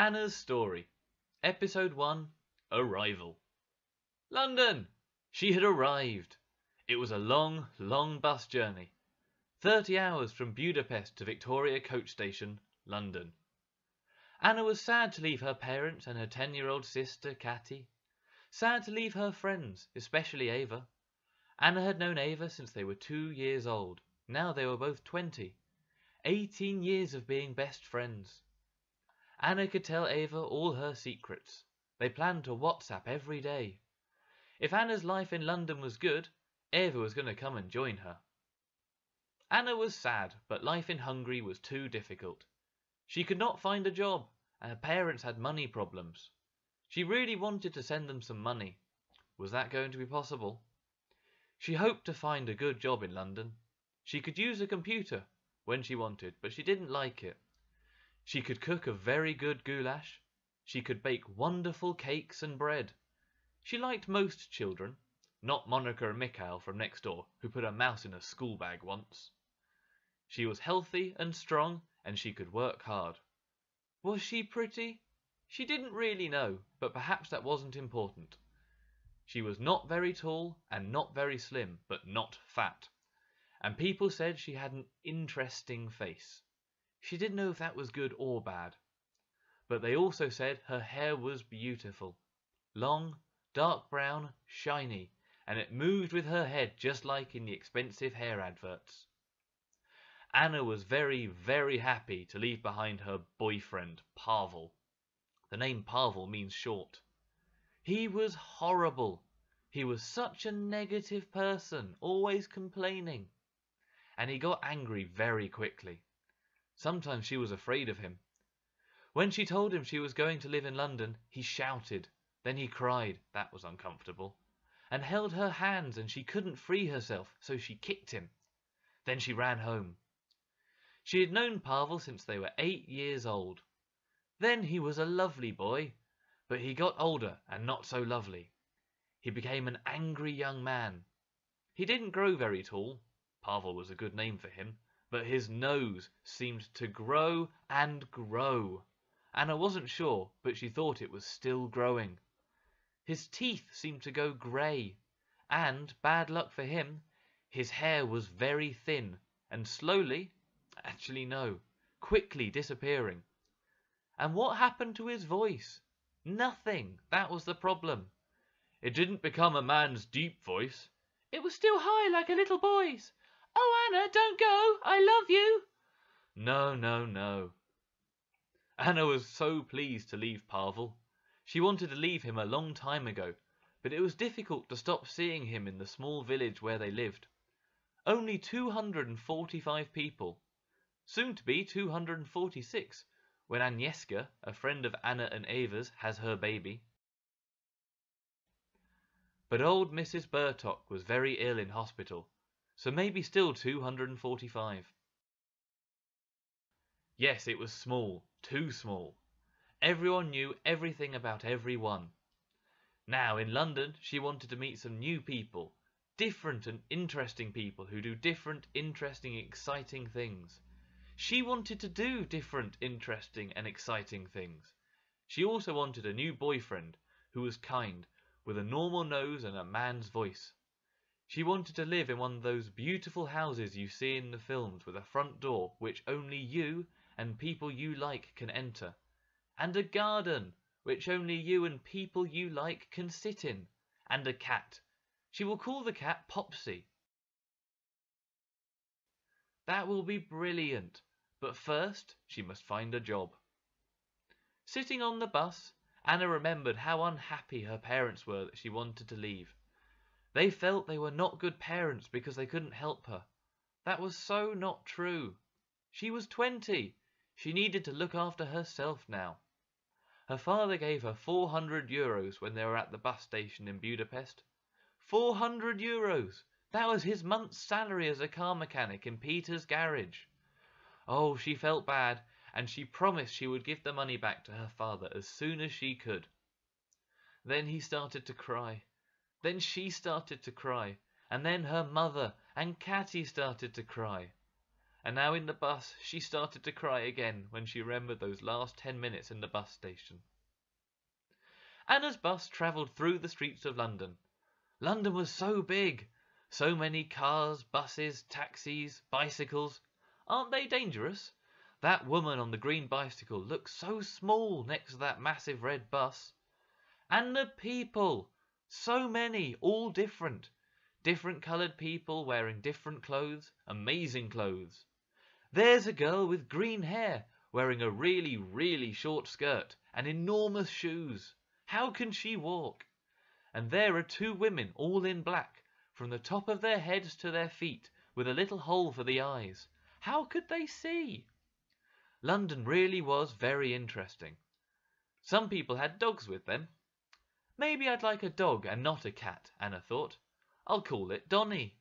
Anna's Story, Episode 1, Arrival. London! She had arrived. It was a long, long bus journey. 30 hours from Budapest to Victoria Coach Station, London. Anna was sad to leave her parents and her 10-year-old sister, Katy. Sad to leave her friends, especially Ava. Anna had known Ava since they were 2 years old. Now they were both 20. 18 years of being best friends. Anna could tell Ava all her secrets. They planned to WhatsApp every day. If Anna's life in London was good, Ava was going to come and join her. Anna was sad, but life in Hungary was too difficult. She could not find a job, and her parents had money problems. She really wanted to send them some money. Was that going to be possible? She hoped to find a good job in London. She could use a computer when she wanted, but she didn't like it. She could cook a very good goulash. She could bake wonderful cakes and bread. She liked most children, not Monica and Mikhail from next door, who put a mouse in a school bag once. She was healthy and strong, and she could work hard. Was she pretty? She didn't really know, but perhaps that wasn't important. She was not very tall and not very slim, but not fat. And people said she had an interesting face. She didn't know if that was good or bad. But they also said her hair was beautiful. Long, dark brown, shiny, and it moved with her head just like in the expensive hair adverts. Anna was very, very happy to leave behind her boyfriend, Pavel. The name Pavel means short. He was horrible. He was such a negative person, always complaining. And he got angry very quickly. Sometimes she was afraid of him. When she told him she was going to live in London, he shouted. Then he cried, that was uncomfortable, and held her hands, and she couldn't free herself, so she kicked him. Then she ran home. She had known Pavel since they were 8 years old. Then he was a lovely boy, but he got older and not so lovely. He became an angry young man. He didn't grow very tall. Pavel was a good name for him. But his nose seemed to grow and grow. Anna wasn't sure, but she thought it was still growing. His teeth seemed to go grey, and, bad luck for him, his hair was very thin and slowly, actually no, quickly disappearing. And what happened to his voice? Nothing. That was the problem. It didn't become a man's deep voice. It was still high like a little boy's. "Oh, Anna, don't go! I love you!" No, no, no. Anna was so pleased to leave Pavel. She wanted to leave him a long time ago, but it was difficult to stop seeing him in the small village where they lived. Only 245 people. Soon to be 246, when Agnieszka, a friend of Anna and Ava's, has her baby. But old Mrs. Bertok was very ill in hospital. So maybe still 245. Yes, it was small, too small. Everyone knew everything about everyone. Now, in London, she wanted to meet some new people, different and interesting people who do different, interesting, exciting things. She wanted to do different, interesting, and exciting things. She also wanted a new boyfriend who was kind, with a normal nose and a man's voice. She wanted to live in one of those beautiful houses you see in the films with a front door which only you and people you like can enter, and a garden which only you and people you like can sit in, and a cat. She will call the cat Popsy. That will be brilliant, but first she must find a job. Sitting on the bus, Anna remembered how unhappy her parents were that she wanted to leave. They felt they were not good parents because they couldn't help her. That was so not true. She was 20. She needed to look after herself now. Her father gave her 400 euros when they were at the bus station in Budapest. 400 euros! That was his month's salary as a car mechanic in Peter's garage. Oh, she felt bad, and she promised she would give the money back to her father as soon as she could. Then he started to cry. Then she started to cry, and then her mother and Katy started to cry. and now in the bus she started to cry again when she remembered those last 10 minutes in the bus station. Anna's bus travelled through the streets of London. London was so big. So many cars, buses, taxis, bicycles. Aren't they dangerous? That woman on the green bicycle looks so small next to that massive red bus. And the people! So many, all different. Different coloured people wearing different clothes, amazing clothes. There's a girl with green hair wearing a really, really short skirt and enormous shoes. How can she walk? And there are two women all in black, from the top of their heads to their feet, with a little hole for the eyes. How could they see? London really was very interesting. Some people had dogs with them. Maybe I'd like a dog and not a cat, Anna thought. I'll call it Donny.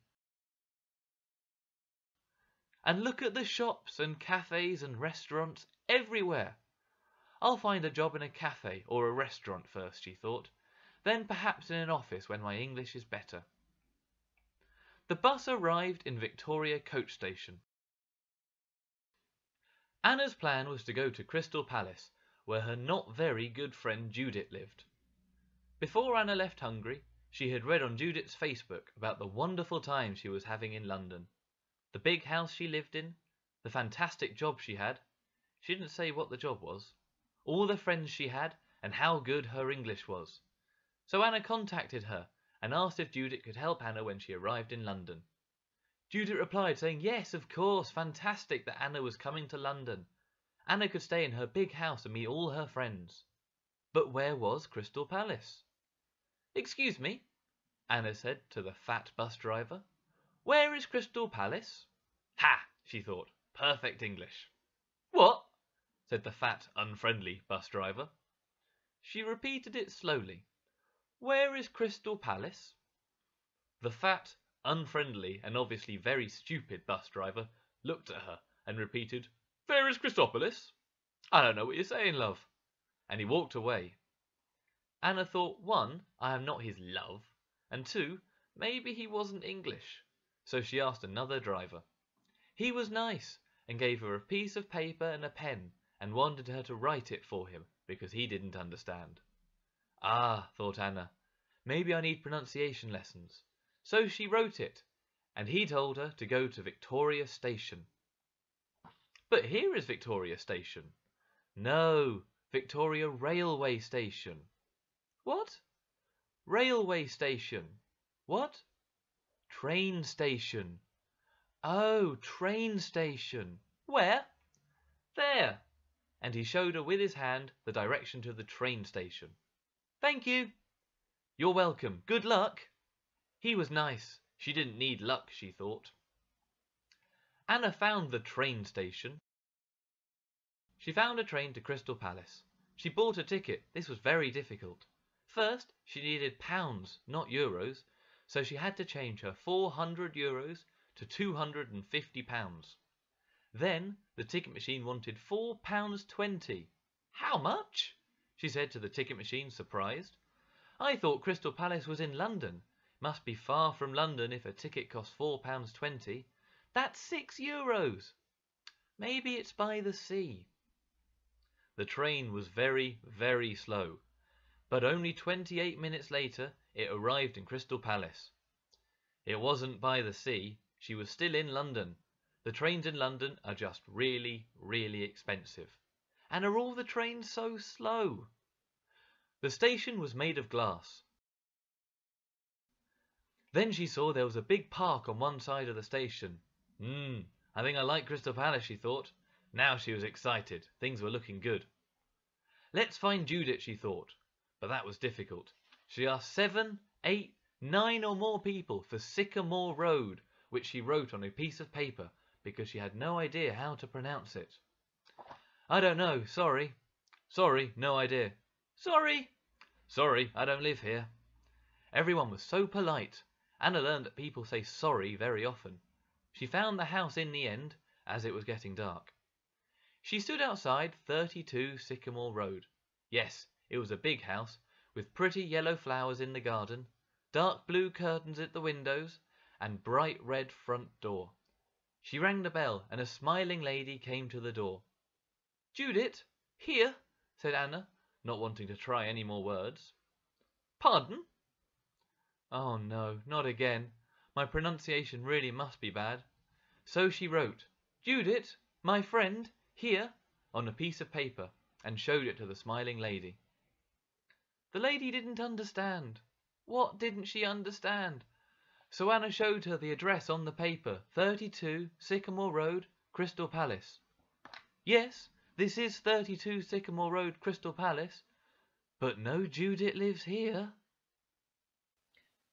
And look at the shops and cafes and restaurants everywhere. I'll find a job in a cafe or a restaurant first, she thought. Then perhaps in an office when my English is better. The bus arrived in Victoria Coach Station. Anna's plan was to go to Crystal Palace, where her not very good friend Judith lived. Before Anna left Hungary, she had read on Judith's Facebook about the wonderful time she was having in London, the big house she lived in, the fantastic job she had. She didn't say what the job was. All the friends she had, and how good her English was. So Anna contacted her and asked if Judith could help Anna when she arrived in London. Judith replied saying yes, of course, fantastic that Anna was coming to London. Anna could stay in her big house and meet all her friends. But where was Crystal Palace? Excuse me, Anna said to the fat bus driver. Where is Crystal Palace? Ha, she thought, perfect English. What? Said the fat, unfriendly bus driver. She repeated it slowly. Where is Crystal Palace? The fat, unfriendly, and obviously very stupid bus driver looked at her and repeated, Where is Christopolis? I don't know what you're saying, love. And he walked away. Anna thought, 1, I am not his love, and 2, maybe he wasn't English. So she asked another driver. He was nice and gave her a piece of paper and a pen and wanted her to write it for him because he didn't understand. Ah, thought Anna, maybe I need pronunciation lessons. So she wrote it, and he told her to go to Victoria Station. But here is Victoria Station. No, Victoria Railway Station. What? Railway station. What? Train station. Oh, train station. Where? There. And he showed her with his hand the direction to the train station. Thank you. You're welcome. Good luck. He was nice. She didn't need luck, she thought. Anna found the train station. She found a train to Crystal Palace. She bought a ticket. This was very difficult. First, she needed pounds, not euros, so she had to change her 400 euros to 250 pounds. Then the ticket machine wanted £4.20. How much? She said to the ticket machine, surprised. I thought Crystal Palace was in London. Must be far from London if a ticket costs £4.20. That's €6. Maybe it's by the sea. The train was very, very slow, but only 28 minutes later it arrived in Crystal Palace. It wasn't by the sea, she was still in London. The trains in London are just really, really expensive. And are all the trains so slow? The station was made of glass. Then she saw there was a big park on one side of the station. I think I like Crystal Palace, she thought. Now she was excited. Things were looking good. Let's find Judith, she thought. But that was difficult. She asked 7, 8, 9 or more people for Sycamore Road, which she wrote on a piece of paper because she had no idea how to pronounce it. I don't know, sorry. Sorry, no idea. Sorry. Sorry, I don't live here. Everyone was so polite. Anna learned that people say sorry very often. She found the house in the end, as it was getting dark. She stood outside 32 Sycamore Road. Yes, it was a big house, with pretty yellow flowers in the garden, dark blue curtains at the windows, and bright red front door. She rang the bell, and a smiling lady came to the door. "Judith, here," said Anna, not wanting to try any more words. "Pardon?" Oh no, not again. My pronunciation really must be bad. So she wrote, "Judith, my friend, here," on a piece of paper, and showed it to the smiling lady. The lady didn't understand. What didn't she understand? So Anna showed her the address on the paper, 32 Sycamore Road, Crystal Palace. Yes, this is 32 Sycamore Road, Crystal Palace, but no Judith lives here.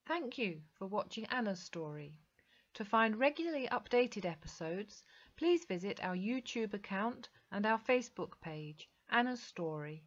Thank you for watching Anna's story. To find regularly updated episodes, please visit our YouTube account and our Facebook page, Anna's Story.